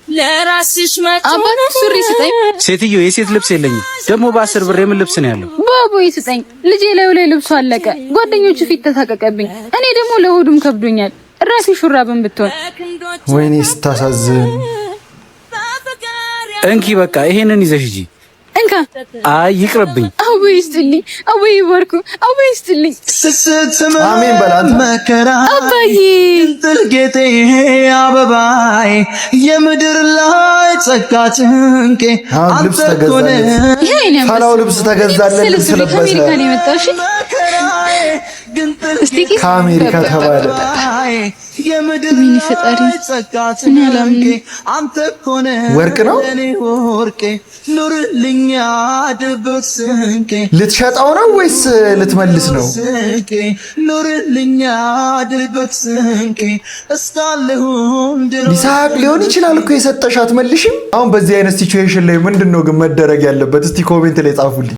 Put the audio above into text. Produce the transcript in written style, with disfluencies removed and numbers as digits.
ለራስሽ አባት ሱሪ ስጠኝ። ሴትዮ የሴት ልብስ የለኝም። ደግሞ በ10 ብር የምን ልብስ ነው ያለው? ባቦይ ስጠኝ። ልጄ ላይ ልብሱ አለቀ። ጓደኞቹ ፊት ተሳቀቀብኝ። እኔ ደግሞ ለሆዱም ከብዶኛል። ራሴ ሹራብን ብትሆን ወይኔ ስታሳዝን። እንኪ በቃ ይሄንን ይዘሽ ሂጂ። እንካ። አይ ይቅርብኝ። አቦይ ይስጥልኝ። አቦይ ይባርኩ። አቦይ ይስጥልኝ። አሜን በላት። መከራ አባዬ ጥልጌቴ አበባይ የምድር ላይ ጸጋጭንቄ ልብስ ተገዛለት። ፈላው ልብስ ተገዛለት። ልብስ ለበሰ። ከአሜሪካ ተባለ። የምድር ላይ ጸጋጭንቄ አንተ ኮነ ወርቅ ነው። ኑርልኛ ድብቅ ስንቄ ልትሸጣው ነው ወይስ ልትመልስ ነው? ኑርልኛ ድብቅ ስንቄ እስካለሁም ድረስ ይስሐቅ ሊሆን ይችላል እኮ የሰጠሽ። አትመልሽም? አሁን በዚህ አይነት ሲቹዌሽን ላይ ምንድነው ግን መደረግ ያለበት? እስቲ ኮሜንት ላይ ጻፉልኝ።